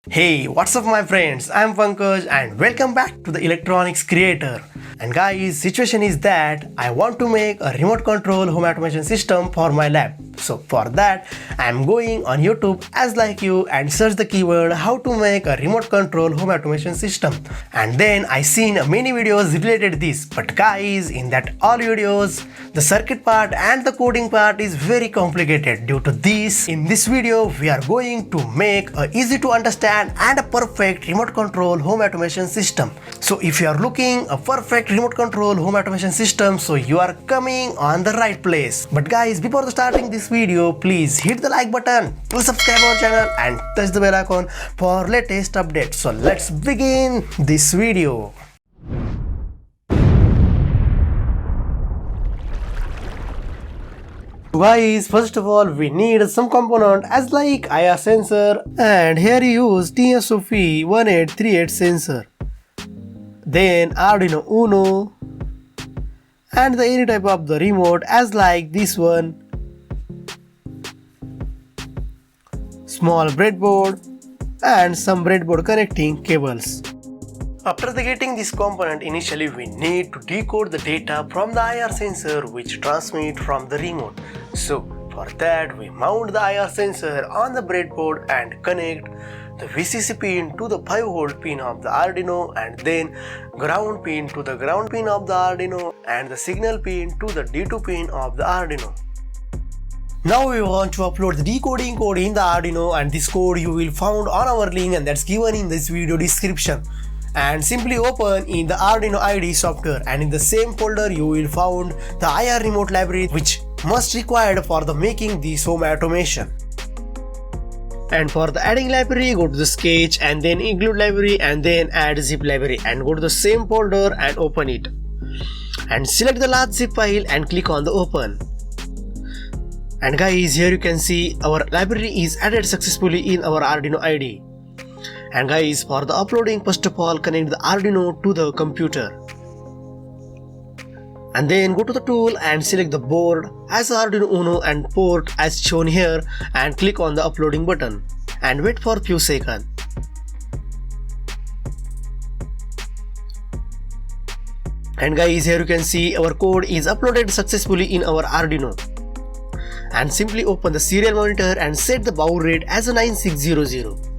Hey, what's up my friends? I'm Pankaj and welcome back to the Electronics Creator. And guys, situation is that I want to make a remote control home automation system for my lab. So for that, I'm going on YouTube as like you and search the keyword how to make a remote control home automation system. And then I seen many videos related to this. But guys, in that all videos, the circuit part and the coding part is very complicated. Due to this, in this video, we are going to make a easy to understand and a perfect remote control home automation system. So if you are looking a perfect remote control home automation system, so you are coming on the right place. But guys, before starting this video, please hit the like button, please subscribe our channel and touch the bell icon for latest updates. So let's begin this video. Guys, first of all, we need some component as like IR sensor, and here you use TSOP1838 sensor. Then Arduino Uno and the any type of the remote as like this one. Small breadboard and some breadboard connecting cables. After getting this component, initially we need to decode the data from the IR sensor which transmit from the remote. So for that we mount the IR sensor on the breadboard and connect the VCC pin to the 5V pin of the Arduino and then ground pin to the ground pin of the Arduino and the signal pin to the D2 pin of the Arduino. Now we want to upload the decoding code in the Arduino, and this code you will find on our link and that's given in this video description. And simply open in the Arduino IDE software, and in the same folder you will find the IR remote library which must required for the making this home automation. And for the adding library, go to the sketch and then include library and then add zip library and go to the same folder and open it. And select the last zip file and click on the open. And guys, here you can see our library is added successfully in our Arduino IDE. And guys, for the uploading, first of all connect the Arduino to the computer. And then go to the tool and select the board as Arduino Uno and port as shown here and click on the uploading button and wait for few seconds. And guys, here you can see our code is uploaded successfully in our Arduino. And simply open the serial monitor and set the baud rate as a 9600.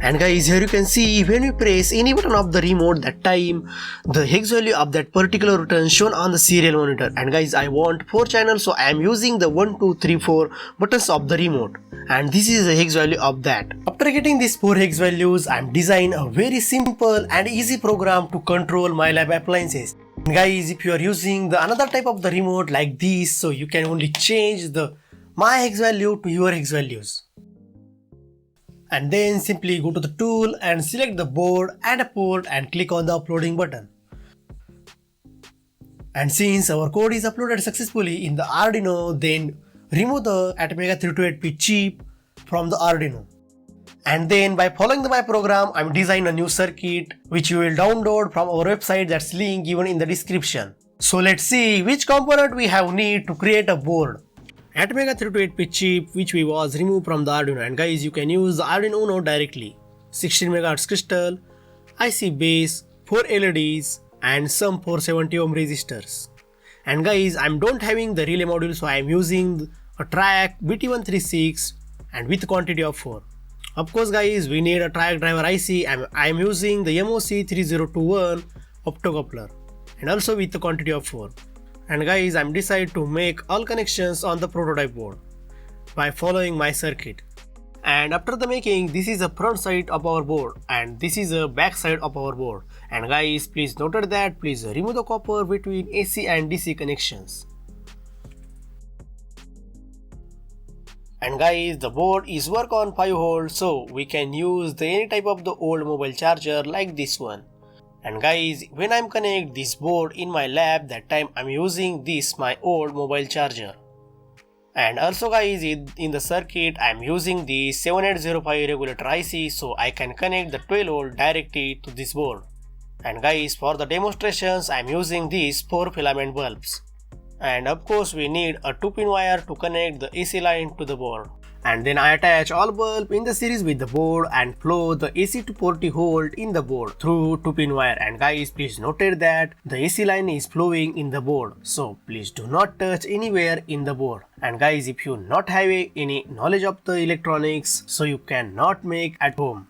And guys, here you can see when we press any button of the remote, that time the hex value of that particular button shown on the serial monitor. And guys, I want 4 channels, so I am using the 1, 2, 3, 4 buttons of the remote. And this is the hex value of that. After getting these 4 hex values, I am designing a very simple and easy program to control my lab appliances. And guys, if you are using the another type of the remote like this, so you can only change the my hex value to your hex values. And then simply go to the tool and select the board and a port and click on the uploading button. And since our code is uploaded successfully in the Arduino, then remove the Atmega 328P chip from the Arduino. And then by following my program, I'm designing a new circuit which you will download from our website, that's link given in the description. So let's see which component we have need to create a board. Atmega 328P chip which we was removed from the Arduino, and guys, you can use the Arduino Uno directly. 16 MHz crystal, IC base, 4 LEDs and some 470 ohm resistors. And guys, I'm don't having the relay module, so I am using a Triac BT136 and with quantity of 4. Of course guys, we need a Triac driver IC. I am using the MOC3021 optocoupler and also with the quantity of 4. And guys, I'm decided to make all connections on the prototype board by following my circuit. And after the making, this is the front side of our board and this is the back side of our board. And guys, please note that please remove the copper between AC and DC connections. And guys, the board is work on 5V, so we can use the any type of the old mobile charger like this one. And guys, when I'm connect this board in my lab, that time I'm using this my old mobile charger. And also guys, in the circuit I'm using the 7805 regulator IC, so I can connect the 12V directly to this board. And guys, for the demonstrations I'm using these 4 filament bulbs. And of course we need a 2-pin wire to connect the AC line to the board. And then I attach all bulb in the series with the board and flow the AC to 40 volt in the board through 2-pin wire. And guys, please noted that the AC line is flowing in the board, so please do not touch anywhere in the board. And guys, if you not having any knowledge of the electronics, so you cannot make at home.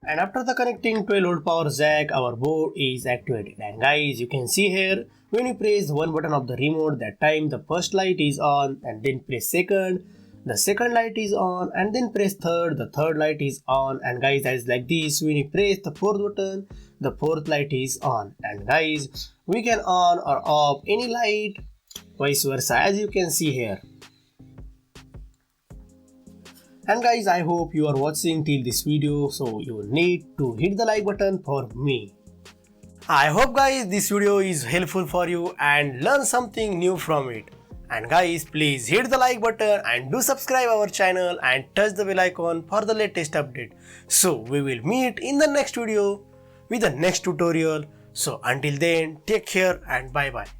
And after the connecting 12 volt power jack, our board is activated. And guys, you can see here, when you press one button of the remote, that time the first light is on, and then press second, the second light is on, and then press third, the third light is on. And guys, as like this, when you press the fourth button, the fourth light is on. And guys, we can on or off any light, vice versa, as you can see here. And guys, I hope you are watching till this video, so you need to hit the like button for me. I hope guys this video is helpful for you and learn something new from it. And guys, please hit the like button and do subscribe our channel and touch the bell icon for the latest update. So we will meet in the next video with the next tutorial. So until then, take care and bye bye.